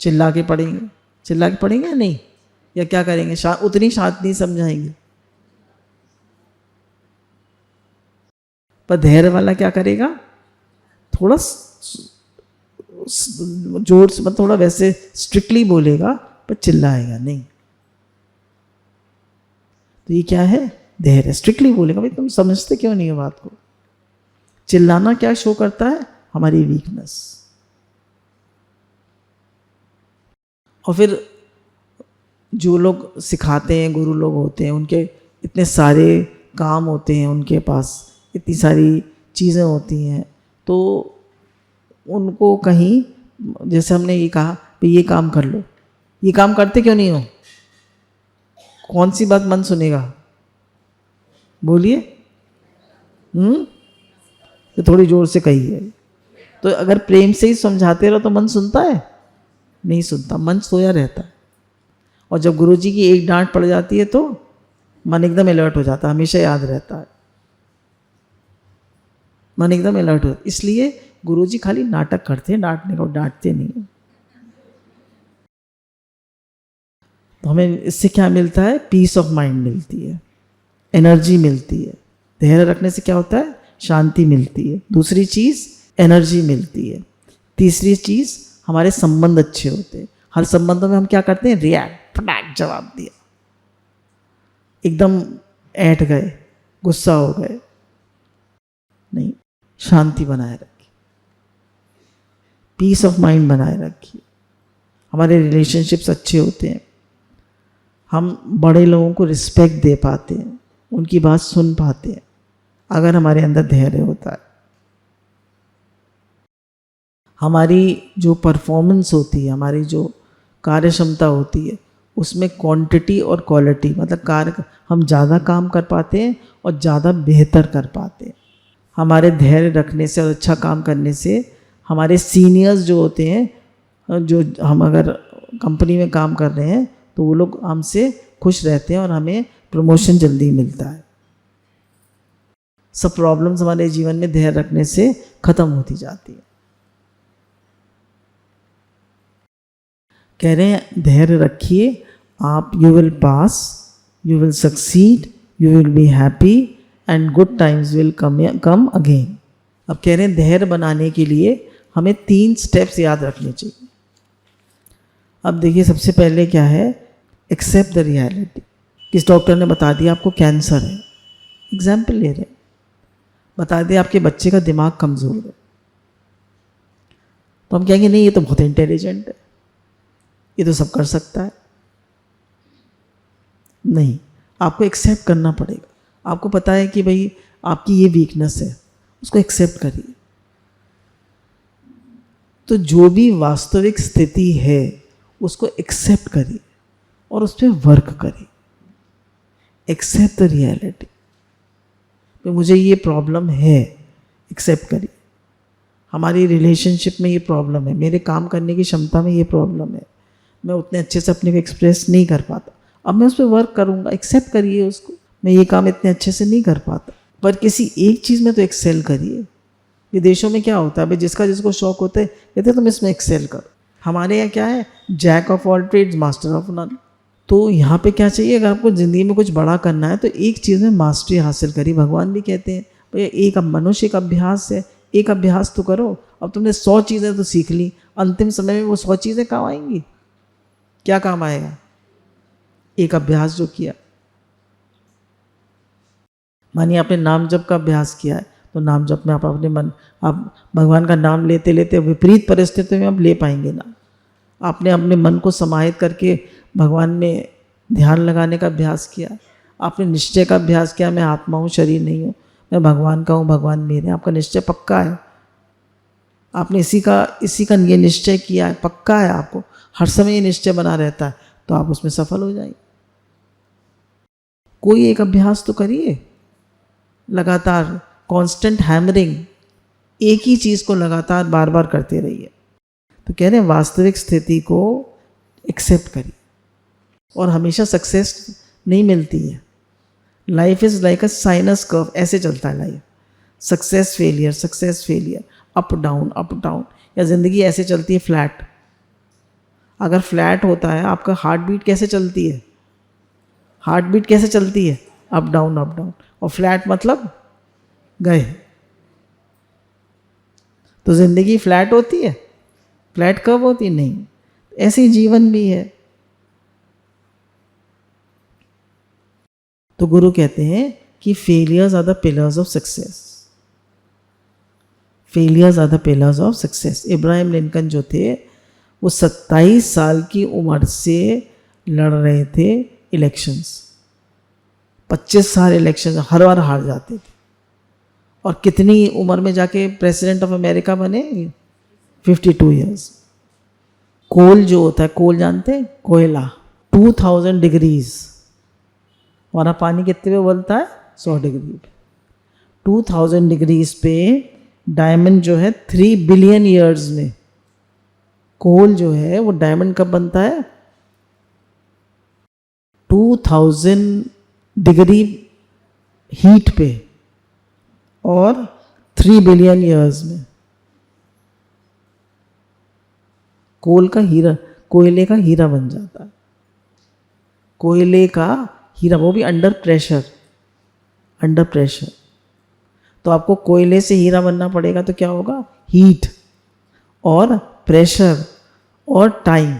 Speaker 1: चिल्ला के पढ़ेंगे। चिल्ला के पढ़ेंगे या नहीं? या क्या करेंगे? उतनी शांत नहीं समझाएंगे। पर धैर्य वाला क्या करेगा? थोड़ा जोर से, मतलब थोड़ा वैसे स्ट्रिक्टली बोलेगा, पर चिल्लाएगा नहीं। तो ये क्या है? धैर्य। स्ट्रिक्टली बोलेगा, भाई तुम समझते क्यों नहीं हो बात को? चिल्लाना क्या शो करता है? हमारी वीकनेस। और फिर जो लोग सिखाते हैं, गुरु लोग होते हैं, उनके इतने सारे काम होते हैं, उनके पास इतनी सारी चीज़ें होती हैं, तो उनको कहीं, जैसे हमने ये कहा भाई ये काम कर लो, ये काम करते क्यों नहीं हो? कौन सी बात मन सुनेगा? बोलिए। तो थोड़ी जोर से कहिए। तो अगर प्रेम से ही समझाते रहो तो मन सुनता है? नहीं सुनता, मन सोया रहता है। और जब गुरुजी की एक डांट पड़ जाती है तो मन एकदम अलर्ट हो जाता है, हमेशा याद रहता है, मन एकदम अलर्ट हो। इसलिए गुरुजी खाली नाटक करते हैं डांटने का, डांटते नहीं है। तो हमें इससे क्या मिलता है? पीस ऑफ माइंड मिलती है, एनर्जी मिलती है। धैर्य रखने से क्या होता है? शांति मिलती है। दूसरी चीज़ एनर्जी मिलती है। तीसरी चीज़ हमारे संबंध अच्छे होते हैं। हर संबंधों में हम क्या करते हैं? रिएक्ट, फटाक जवाब दिया, एकदम ऐंठ गए, गुस्सा हो गए। नहीं, शांति बनाए रखिए, पीस ऑफ माइंड बनाए रखिए। हमारे रिलेशनशिप्स अच्छे होते हैं, हम बड़े लोगों को रिस्पेक्ट दे पाते हैं, उनकी बात सुन पाते हैं, अगर हमारे अंदर धैर्य होता है। हमारी जो परफॉर्मेंस होती है, हमारी जो कार्य क्षमता होती है, उसमें क्वांटिटी और क्वालिटी, मतलब कार्य हम ज़्यादा काम कर पाते हैं और ज़्यादा बेहतर कर पाते हैं। हमारे धैर्य रखने से और अच्छा काम करने से हमारे सीनियर्स जो होते हैं, जो हम अगर कंपनी में काम कर रहे हैं, तो वो लोग हमसे खुश रहते हैं और हमें प्रमोशन जल्दी मिलता है। सब प्रॉब्लम्स हमारे जीवन में धैर्य रखने से ख़त्म होती जाती है। कह रहे हैं धैर्य रखिए आप, you will pass, you will succeed, you will be happy and good times will come again. अब कह रहे हैं धैर्य बनाने के लिए हमें 3 स्टेप्स याद रखने चाहिए। अब देखिए सबसे पहले क्या है? Accept the reality. किस डॉक्टर ने बता दिया आपको कैंसर है, एग्जाम्पल ले रहे हैं, बता दिया आपके बच्चे का दिमाग कमज़ोर है, तो हम कहेंगे नहीं ये तो बहुत इंटेलिजेंट है, ये तो सब कर सकता है। नहीं, आपको एक्सेप्ट करना पड़ेगा। आपको पता है कि भाई आपकी ये वीकनेस है, उसको एक्सेप्ट करिए। तो जो भी वास्तविक स्थिति है उसको एक्सेप्ट करिए और उस पर वर्क करिए। एक्सेप्ट द रियलिटी, तो मुझे ये प्रॉब्लम है, एक्सेप्ट करिए। हमारी रिलेशनशिप में ये प्रॉब्लम है, मेरे काम करने की क्षमता में ये प्रॉब्लम है, मैं उतने अच्छे से अपने को एक्सप्रेस नहीं कर पाता, अब मैं उस पर वर्क करूँगा। एक्सेप्ट करिए उसको, मैं ये काम इतने अच्छे से नहीं कर पाता, पर किसी एक चीज़ में तो एक्सेल करिए। विदेशों में क्या होता है भाई, जिसका जिसको शौक होता है कहते तुम इसमें एक्सेल करो। हमारे यहाँ क्या है? Jack of all trades master of none. तो यहाँ पे क्या चाहिए? अगर आपको ज़िंदगी में कुछ बड़ा करना है तो एक चीज़ में मास्टरी हासिल करिए। भगवान भी कहते हैं भाई एक मनुष्य का अभ्यास है, एक अभ्यास तो करो। अब तुमने 100 चीज़ें तो सीख ली, अंतिम समय में वो 100 चीज़ें काम आएंगी? क्या काम आएगा? एक अभ्यास जो किया। मानिए आपने नाम जप का अभ्यास किया है, तो नाम जप में आप अपने मन, आप भगवान का नाम लेते लेते विपरीत परिस्थितियों में आप ले पाएंगे ना। आपने अपने मन को समाहित करके भगवान में ध्यान लगाने का अभ्यास किया, आपने निश्चय का अभ्यास किया, मैं आत्मा हूँ, शरीर नहीं हूँ, मैं भगवान का हूँ, भगवान मेरे हैं, आपका निश्चय पक्का है, आपने इसी का ये निश्चय किया है, पक्का है, आपको हर समय ये निश्चय बना रहता है, तो आप उसमें सफल हो जाएंगे। कोई एक अभ्यास तो करिए, लगातार कांस्टेंट हैमरिंग, एक ही चीज़ को लगातार बार बार करते रहिए। तो कह रहे हैं वास्तविक स्थिति को एक्सेप्ट करिए, और हमेशा सक्सेस नहीं मिलती है। Life is like a sinus curve, ऐसे चलता है life, success failure, up down, या ज़िंदगी ऐसे चलती है फ्लैट। अगर फ्लैट होता है, आपका हार्ट बीट कैसे चलती है? हार्ट बीट कैसे चलती है? अप डाउन, और फ्लैट मतलब गए। तो ज़िंदगी फ्लैट होती है? फ्लैट कब होती? नहीं। ऐसे ही जीवन भी है। तो गुरु कहते हैं कि failures are the pillars of success, failures are the pillars of success. Abraham Lincoln जो थे, वो 27 साल की उम्र से लड़ रहे थे इलेक्शंस, 25 साल इलेक्शन हर बार हार जाते थे, और कितनी उम्र में जाके प्रेसिडेंट ऑफ अमेरिका बने? 52 ईयर्स। कोल जो होता है, कोल जानते हैं? कोयला, 2000 डिग्रीज, हमारा पानी कितने पे उबलता है? 100 डिग्री पे। 2000 डिग्रीज पे डायमंड जो है 3 बिलियन ईयर्स में, कोल जो है वो डायमंड कब बनता है? 2000 डिग्री हीट पे और 3 बिलियन ईयर्स में। कोल का हीरा, कोयले का हीरा बन जाता है, कोयले का हीरा, वो भी अंडर प्रेशर। तो आपको कोयले से हीरा बनना पड़ेगा, तो क्या होगा? हीट और प्रेशर और टाइम,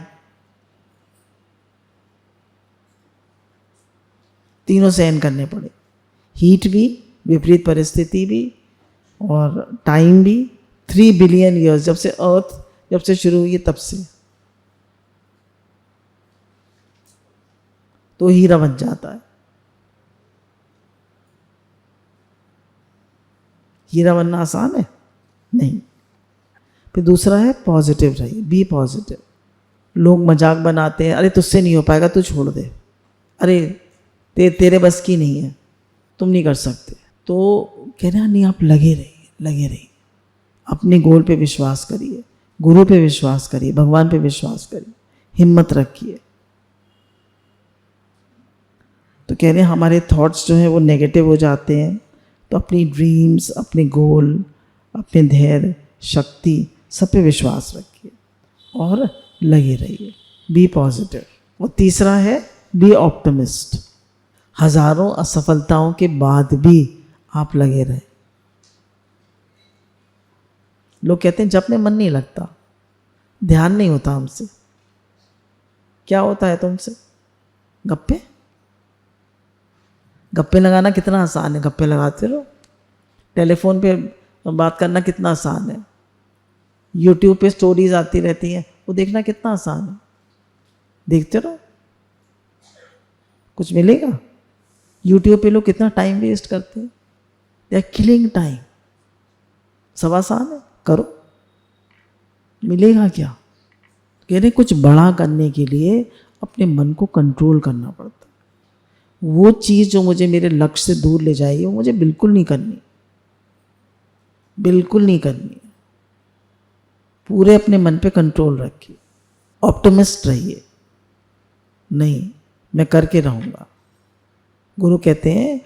Speaker 1: तीनों सहन करने पड़े। हीट भी, विपरीत परिस्थिति भी, और टाइम भी। 3 बिलियन ईयर्स, जब से अर्थ जब से शुरू हुई है तब से, तो हीरा बन जाता है। हीरा बनना आसान है? नहीं। फिर दूसरा है पॉजिटिव रहिए, बी पॉजिटिव। लोग मजाक बनाते हैं, अरे तुझसे नहीं हो पाएगा, तू छोड़ दे, अरे तेरे बस की नहीं है, तुम नहीं कर सकते। तो कह रहे हैं नहीं, आप लगे रहिए, अपने गोल पे विश्वास करिए, गुरु पे विश्वास करिए, भगवान पे विश्वास करिए, हिम्मत रखिए। तो कह रहे हैं हमारे थॉट्स जो हैं वो नेगेटिव हो जाते हैं, तो अपनी ड्रीम्स, अपने गोल, अपने धैर्य, शक्ति, सब पे विश्वास रखिए और लगे रहिए, बी पॉजिटिव। और तीसरा है बी ऑप्टिमिस्ट। हजारों असफलताओं के बाद भी आप लगे रहे। लोग कहते हैं जब में मन नहीं लगता, ध्यान नहीं होता हमसे। क्या होता है तुमसे? गप्पे लगाना कितना आसान है, गप्पे लगाते रहो। टेलीफोन पे बात करना कितना आसान है। यूट्यूब पे स्टोरीज आती रहती हैं, वो देखना कितना आसान है, देखते रहो, कुछ मिलेगा? यूट्यूब पे लोग कितना टाइम वेस्ट करते हैं, दे आर किलिंग टाइम। सब आसान है, करो, मिलेगा क्या? कह रहे कुछ बड़ा करने के लिए अपने मन को कंट्रोल करना पड़ता है। वो चीज़ जो मुझे मेरे लक्ष्य से दूर ले जाएगी, वो मुझे बिल्कुल नहीं करनी, बिल्कुल नहीं करनी। पूरे अपने मन पे कंट्रोल रखिए, ऑप्टिमिस्ट रहिए, नहीं मैं करके रहूँगा। गुरु कहते हैं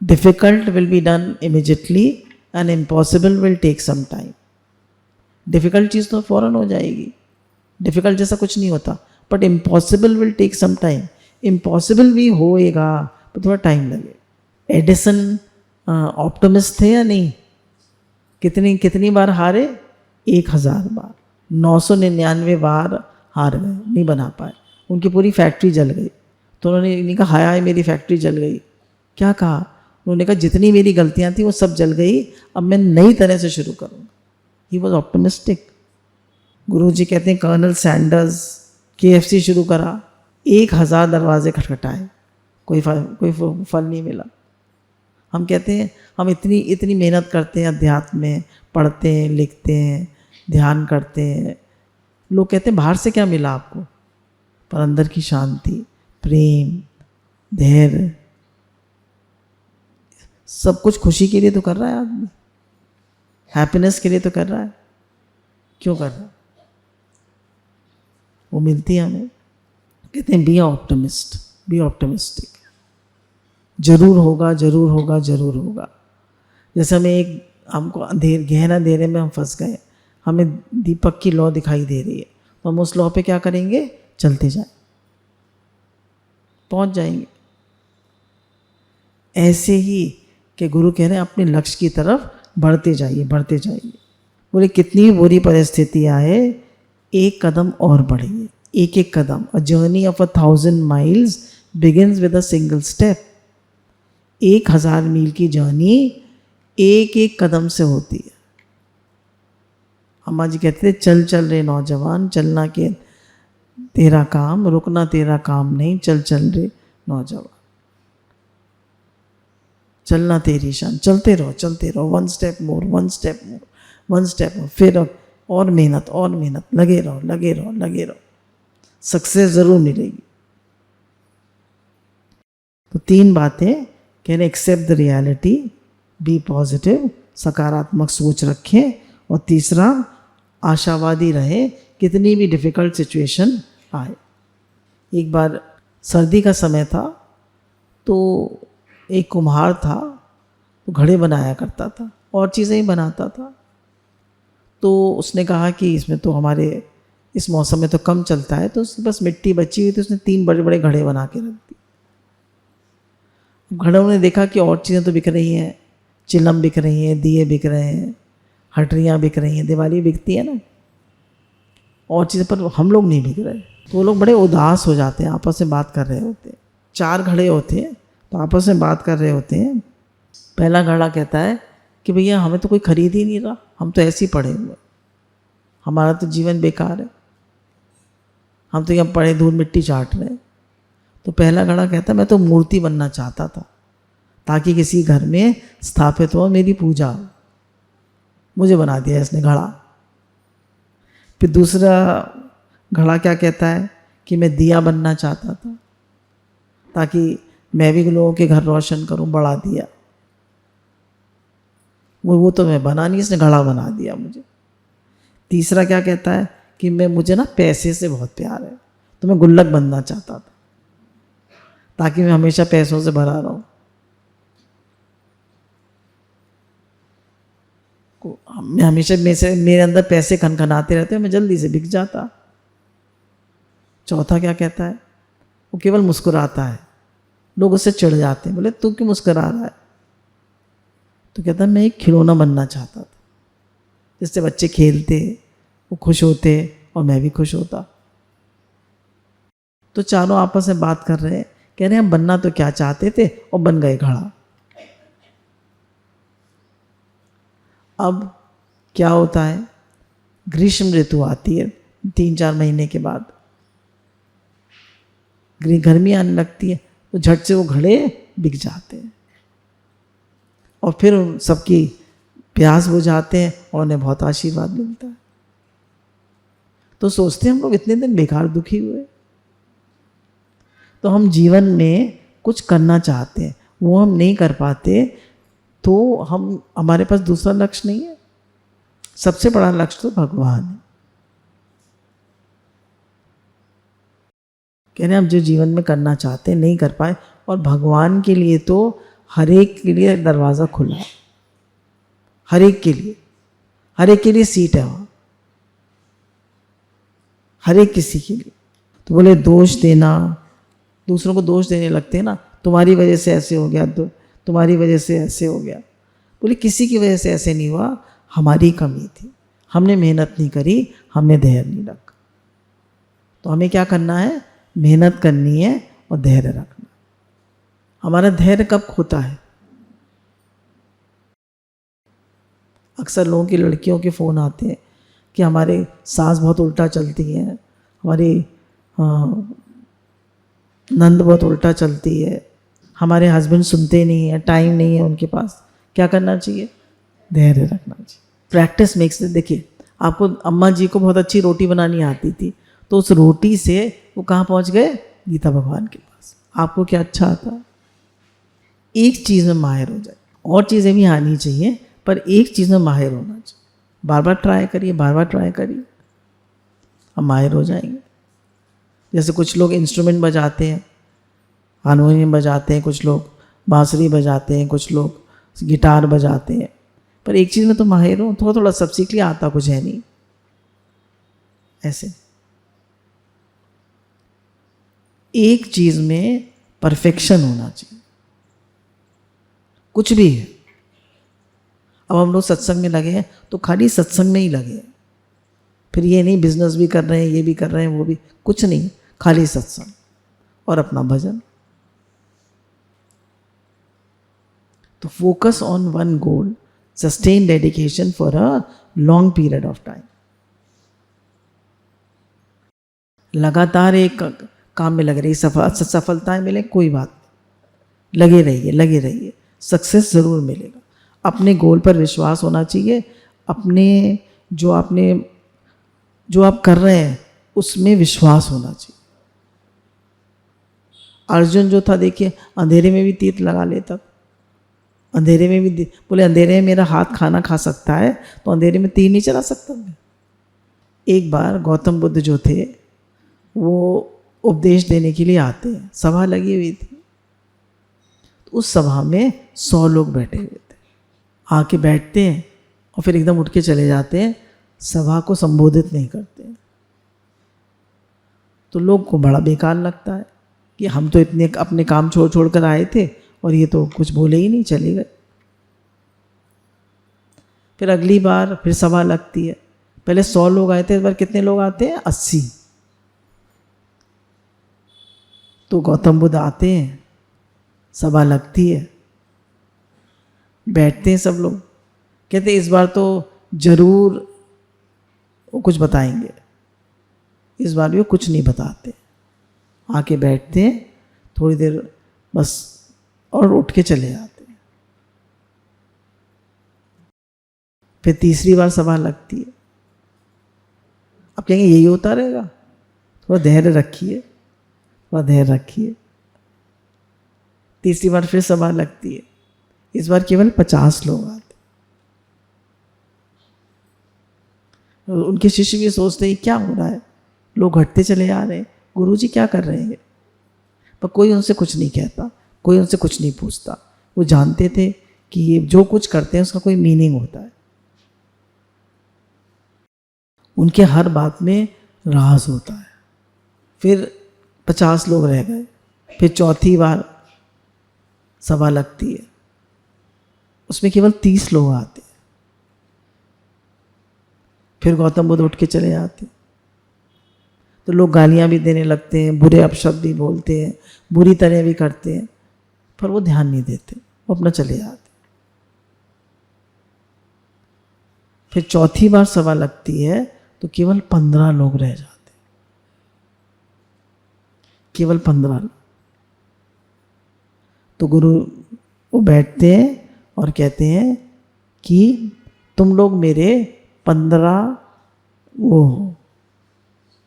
Speaker 1: difficult will be done immediately and impossible will take some time. Difficult चीज़ तो फ़ौरन हो जाएगी, डिफ़िकल्ट जैसा कुछ नहीं होता, but impossible will take some time. Impossible भी होएगा तो थोड़ा टाइम लगे। एडिसन ऑप्टिमिस्ट थे या नहीं? कितनी बार हारे? 1000 बार, 999 बार हार गए, नहीं बना पाए, उनकी पूरी फैक्ट्री जल गई। तो उन्होंने नहीं कहा हाय हाय मेरी फैक्ट्री जल गई, क्या कहा? उन्होंने कहा जितनी मेरी गलतियां थी वो सब जल गई, अब मैं नई तरह से शुरू करूँगा। He was optimistic. गुरु जी कहते हैं कर्नल सैंडर्स KFC शुरू करा, 1000 दरवाजे खटखटाए, कोई फल नहीं मिला। हम कहते हैं हम इतनी मेहनत करते हैं अध्यात्म में, पढ़ते हैं, लिखते हैं, ध्यान करते हैं, लोग कहते हैं बाहर से क्या मिला आपको, पर अंदर की शांति, प्रेम, धैर्य, सब कुछ खुशी के लिए तो कर रहा है आदमी, हैप्पीनेस के लिए तो कर रहा है। क्यों कर रहा है? वो मिलती है हमें। कहते हैं बी ऑप्टिमिस्ट, बी ऑप्टिमिस्टिक, जरूर होगा, जरूर होगा, जरूर होगा। जैसे हमको गहन अंधेरे में हम फंस गए, हमें दीपक की लौ दिखाई दे रही है, तो हम उस लौ पे क्या करेंगे? चलते जाएं, पहुंच जाएंगे। ऐसे ही कि गुरु कह रहे हैं अपने लक्ष्य की तरफ बढ़ते जाइए, बढ़ते जाइए। बोले कितनी बुरी परिस्थितियां है, एक कदम और बढ़िए, एक एक कदम। A journey of 1000 miles begins with a single step. 1000 मील की जर्नी एक एक कदम से होती है। अम्मा जी कहते थे चल चल रे नौजवान, चलना के तेरा काम, रुकना तेरा काम नहीं, चल चल रे नौजवान, चलना तेरी शान, चलते रहो, चलते रहो, 1 स्टेप मोर, 1 स्टेप मोर, 1 स्टेप मोर, फिर और मेहनत, और मेहनत, लगे रहो, लगे रहो, लगे रहो, सक्सेस जरूर मिलेगी। तो 3 बातें कह रहे, accept the reality, be positive, सकारात्मक सोच रखें, और तीसरा आशावादी रहे कितनी भी डिफ़िकल्ट सिचुएशन आए। एक बार सर्दी का समय था, तो एक कुम्हार था, तो घड़े बनाया करता था और चीज़ें ही बनाता था। तो उसने कहा कि इसमें तो हमारे इस मौसम में तो कम चलता है, तो उसके बस मिट्टी बची हुई थी, उसने 3 बड़े बड़े घड़े बना के रख दी। घड़ों ने देखा कि और चीज़ें तो बिक रही हैं, चिलम बिक रही हैं, दिए बिक रहे हैं, हटरियाँ बिक रही हैं, दिवाली बिकती है ना, और चीज़ें, पर हम लोग नहीं बिक रहे। तो वो लोग बड़े उदास हो जाते हैं, आपस में बात कर रहे होते हैं। 4 घड़े होते हैं, तो आपस में बात कर रहे होते हैं। पहला घड़ा कहता है कि भैया हमें तो कोई खरीद ही नहीं रहा, हम तो ऐसे ही पड़े हुए, हमारा तो जीवन बेकार है, हम तो यहाँ पड़े धूल मिट्टी चाट रहे हैं। तो पहला घड़ा कहता है मैं तो मूर्ति बनना चाहता था, ताकि किसी घर में स्थापित हो, मेरी पूजा हो, मुझे बना दिया इसने घड़ा। फिर दूसरा घड़ा क्या कहता है कि मैं दिया बनना चाहता था, ताकि मैं भी लोगों के घर रोशन करूं, बड़ा दिया। वो तो मैं बना नहीं, इसने घड़ा बना दिया मुझे। तीसरा क्या कहता है कि मुझे ना पैसे से बहुत प्यार है, तो मैं गुल्लक बनना चाहता था, ताकि मैं हमेशा पैसों से भरा रहूं। मैं हमेशा मेरे अंदर पैसे खनखनाते रहते हैं, मैं जल्दी से बिक जाता। चौथा क्या कहता है, वो केवल मुस्कुराता है, लोग उससे चिढ़ जाते हैं, बोले तू क्यों मुस्कुरा रहा है? तो कहता है मैं एक खिलौना बनना चाहता था, जिससे बच्चे खेलते, वो खुश होते और मैं भी खुश होता। तो चारों आपस में बात कर रहे हैं, कह रहे हैं हम बनना तो क्या चाहते थे और बन गए घड़ा। अब क्या होता है, ग्रीष्म ऋतु आती है 3-4 महीने के बाद, गर्मी आने लगती है, तो झट से वो घड़े बिक जाते हैं, और फिर उन सबकी प्यास बुझाते हैं और उन्हें बहुत आशीर्वाद मिलता है। तो सोचते हैं हम लोग इतने दिन बेकार दुखी हुए। तो हम जीवन में कुछ करना चाहते हैं, वो हम नहीं कर पाते, तो हमारे पास दूसरा लक्ष्य नहीं है। सबसे बड़ा लक्ष्य तो भगवान है। कह रहे हम जो जीवन में करना चाहते हैं नहीं कर पाए, और भगवान के लिए तो हर एक के लिए दरवाज़ा खुला है, हर एक के लिए सीट है वहाँ, हर एक किसी के लिए। तो बोले दोष देना, दूसरों को दोष देने लगते हैं ना, तुम्हारी वजह से ऐसे हो गया, तो तुम्हारी वजह से ऐसे हो गया। बोले किसी की वजह से ऐसे नहीं हुआ, हमारी कमी थी, हमने मेहनत नहीं करी, हमने धैर्य नहीं रखा। तो हमें क्या करना है, मेहनत करनी है और धैर्य रखना। हमारा धैर्य कब खोता है, अक्सर लोगों की लड़कियों के फ़ोन आते हैं कि हमारे सास बहुत उल्टा चलती हैं, हमारी नंद बहुत उल्टा चलती है, हमारे हस्बैंड सुनते नहीं हैं, टाइम नहीं है उनके पास, क्या करना चाहिए? धैर्य रखना चाहिए। Practice makes. देखिए, आपको अम्मा जी को बहुत अच्छी रोटी बनानी आती थी, तो उस रोटी से वो कहाँ पहुँच गए? गीता भगवान के पास। आपको क्या अच्छा आता? एक चीज़ में माहिर हो जाए। और चीज़ें भी आनी चाहिए, पर एक चीज़ में माहिर होना चाहिए। बार बार ट्राई करिए, बार बार ट्राई करिए, हम माहिर हो जाएंगे। जैसे कुछ लोग इंस्ट्रूमेंट बजाते हैं, हारमोनियम बजाते हैं, कुछ लोग बांसुरी बजाते हैं, कुछ लोग गिटार बजाते हैं, पर एक चीज़ में तो माहिर हो। थोड़ा थोड़ा सब सीख लिया, आता कुछ है नहीं। ऐसे एक चीज़ में परफेक्शन होना चाहिए, कुछ भी है। अब हम लोग सत्संग में लगे हैं तो खाली सत्संग में ही लगे हैं, फिर ये नहीं बिजनेस भी कर रहे हैं, ये भी कर रहे हैं, वो भी, कुछ नहीं, खाली सत्संग और अपना भजन। तो focus on one goal, sustain dedication for a long period of time. लगातार एक काम में लग रही, सफलताएं मिले कोई बात नहीं, लगे रहिए, लगे रहिए, सक्सेस ज़रूर मिलेगा। अपने गोल पर विश्वास होना चाहिए, अपने जो आप कर रहे हैं उसमें विश्वास होना चाहिए। अर्जुन जो था, देखिए, अंधेरे में भी तीर लगा लेता, अंधेरे में भी बोले अंधेरे में मेरा हाथ खाना खा सकता है, तो अंधेरे में तीर नहीं चला सकता मैं। एक बार गौतम बुद्ध जो थे वो उपदेश देने के लिए आते हैं, सभा लगी हुई थी, तो उस सभा में 100 लोग बैठे हुए थे। आके बैठते हैं और फिर एकदम उठ के चले जाते हैं, सभा को संबोधित नहीं करते हैं। तो लोग को बड़ा बेकार लगता है कि हम तो इतने अपने काम छोड़ कर आए थे और ये तो कुछ बोले ही नहीं, चले गए। फिर अगली बार फिर सभा लगती है, पहले 100 लोग आए थे, इस बार कितने लोग आते हैं? 80। तो गौतम बुद्ध आते हैं, सभा लगती है, बैठते हैं सब लोग, कहते इस बार तो जरूर वो कुछ बताएंगे। इस बार भी वो कुछ नहीं बताते, आके बैठते हैं थोड़ी देर बस और उठ के चले जाते हैं। फिर तीसरी बार सभा लगती है, अब कहेंगे यही होता रहेगा, थोड़ा धैर्य रखिए, थोड़ा धैर्य रखिए। तीसरी बार फिर सभा लगती है, इस बार केवल 50 लोग आते। उनके शिष्य भी सोचते हैं क्या हो रहा है, लोग घटते चले आ रहे हैं, गुरुजी क्या कर रहे हैं? पर कोई उनसे कुछ नहीं कहता, कोई उनसे कुछ नहीं पूछता। वो जानते थे कि ये जो कुछ करते हैं उसका कोई मीनिंग होता है, उनके हर बात में राज होता है। फिर 50 लोग रह गए, फिर चौथी बार सभा लगती है, उसमें केवल 30 लोग आते हैं। फिर गौतम बुद्ध उठ के चले जाते, तो लोग गालियां भी देने लगते हैं, बुरे अपशब्द भी बोलते हैं, बुरी तरह भी करते हैं, पर वो ध्यान नहीं देते, वो अपना चले जाते। फिर चौथी बार सभा लगती है तो केवल 15 लोग रह जाते, केवल 15 लोग। तो गुरु वो बैठते हैं और कहते हैं कि तुम लोग मेरे 15 वो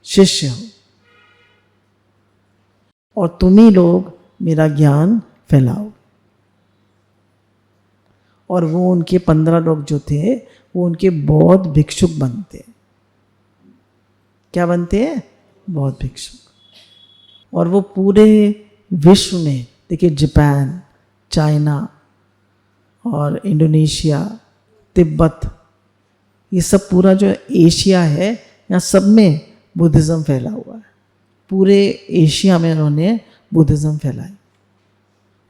Speaker 1: शिष्य हो और तुम ही लोग मेरा ज्ञान फैलाओ। और वो उनके 15 लोग जो थे वो उनके बौद्ध भिक्षुक बनते हैं। क्या बनते हैं? बौद्ध भिक्षुक। और वो पूरे विश्व में, देखिए, जापान, चाइना और इंडोनेशिया, तिब्बत, ये सब पूरा जो एशिया है, यहाँ सब में बुद्धिज़्म फैला हुआ है। पूरे एशिया में उन्होंने बुद्धिज़्म फैलाई,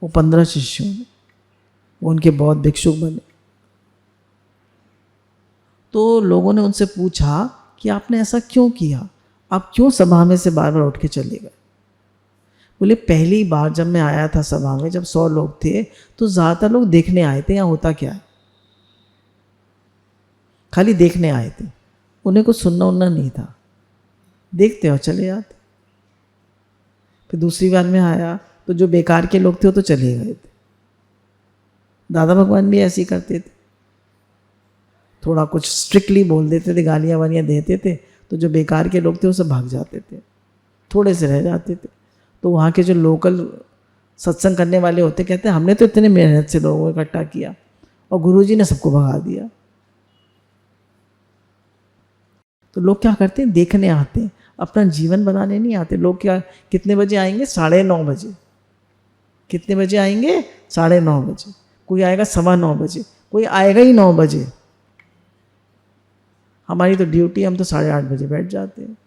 Speaker 1: वो 15 शिष्यों ने, वो उनके बौद्ध भिक्षुक बने। तो लोगों ने उनसे पूछा कि आपने ऐसा क्यों किया, आप क्यों सभा में से बार बार उठ के चले गए? बोले पहली बार जब मैं आया था सभा में, जब 100 लोग थे, तो ज़्यादातर लोग देखने आए थे यहाँ होता क्या है, खाली देखने आए थे, उन्हें कुछ सुनना उनना नहीं था, देखते और चले जाते। फिर दूसरी बार में आया तो जो बेकार के लोग थे वो तो चले गए थे। दादा भगवान भी ऐसे ही करते थे, थोड़ा कुछ स्ट्रिक्टली बोल देते थे, गालियाँ वालियाँ देते थे, तो जो बेकार के लोग थे वो सब भाग जाते थे, थोड़े से रह जाते थे। तो वहाँ के जो लोकल सत्संग करने वाले होते कहते हैं हमने तो इतने मेहनत से लोगों को इकट्ठा किया और गुरुजी ने सबको भगा दिया। तो लोग क्या करते हैं, देखने आते हैं, अपना जीवन बनाने नहीं आते। लोग क्या कितने बजे आएंगे, 9:30 बजे। कितने बजे आएंगे, 9:30 बजे। कोई आएगा 9:15 बजे, कोई आएगा ही 9 बजे। हमारी तो ड्यूटी, हम तो 8:30 बजे बैठ जाते हैं।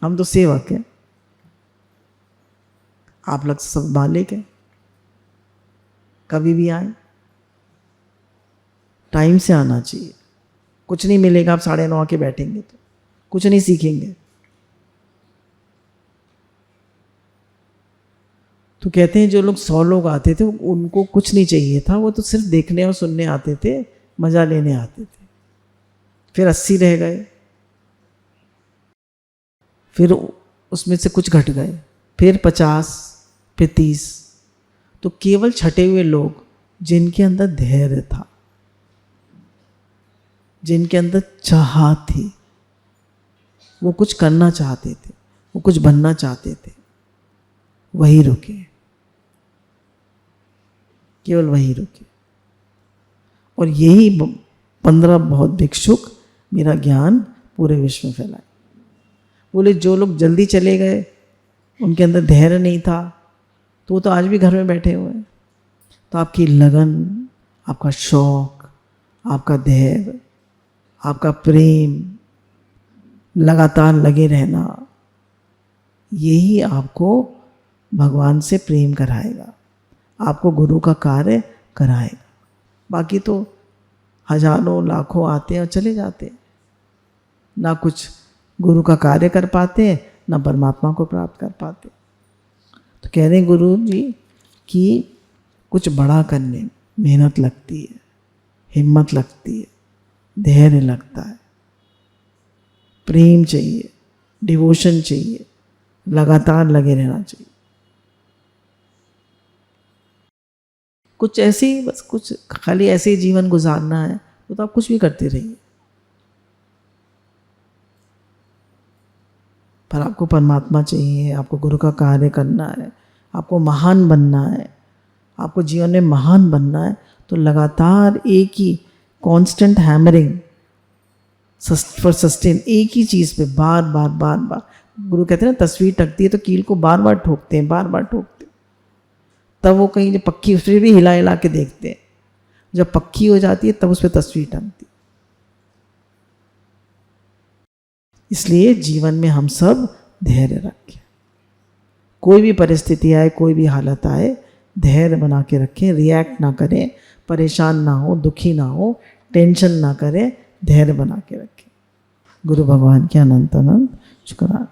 Speaker 1: हम तो सेवक हैं, आप लोग सब मालिक हैं। कभी भी आए, टाइम से आना चाहिए। कुछ नहीं मिलेगा, आप 9:30 आके बैठेंगे तो कुछ नहीं सीखेंगे। तो कहते हैं जो लोग 100 लोग आते थे उनको कुछ नहीं चाहिए था, वो तो सिर्फ देखने और सुनने आते थे, मजा लेने आते थे। फिर 80 रह गए, फिर उसमें से कुछ घट गए, फिर 50, फिर 30। तो केवल छटे हुए लोग जिनके अंदर धैर्य था, जिनके अंदर चाह थी, वो कुछ करना चाहते थे, वो कुछ बनना चाहते थे, वही रुके, केवल वही रुके। और यही 15 बहुत भिक्षुक मेरा ज्ञान पूरे विश्व में फैलाए। बोले जो लोग जल्दी चले गए, उनके अंदर धैर्य नहीं था, तो वो तो आज भी घर में बैठे हुए हैं। तो आपकी लगन, आपका शौक, आपका धैर्य, आपका प्रेम, लगातार लगे रहना, यही आपको भगवान से प्रेम कराएगा, आपको गुरु का कार्य कराएगा। बाकी तो हजारों लाखों आते हैं और चले जाते हैं, ना कुछ गुरु का कार्य कर पाते हैं, ना परमात्मा को प्राप्त कर पाते। तो कह रहे हैं गुरु जी कि कुछ बड़ा करने में मेहनत लगती है, हिम्मत लगती है, धैर्य लगता है, प्रेम चाहिए, डिवोशन चाहिए, लगातार लगे रहना चाहिए। कुछ ऐसे ही बस कुछ खाली ऐसे ही जीवन गुजारना है तो आप कुछ भी करते रहिए, पर आपको परमात्मा चाहिए, आपको गुरु का कार्य करना है, आपको महान बनना है, आपको जीवन में महान बनना है, तो लगातार एक ही कांस्टेंट हैमरिंग फॉर सस्टेन, एक ही चीज़ पे बार बार बार बार। गुरु कहते हैं ना, तस्वीर टकती है तो कील को बार बार ठोकते हैं, बार बार ठोकते हैं, तब वो कहीं जो पक्की फिर भी हिला हिला के देखते हैं, जब पक्की हो जाती है तब उस पर तस्वीर टकती है। इसलिए जीवन में हम सब धैर्य रखें, कोई भी परिस्थिति आए, कोई भी हालत आए, धैर्य बना के रखें, रिएक्ट ना करें, परेशान ना हो, दुखी ना हो, टेंशन ना करें, धैर्य बना के रखें। गुरु भगवान के अनंत अनंत शुक्राना।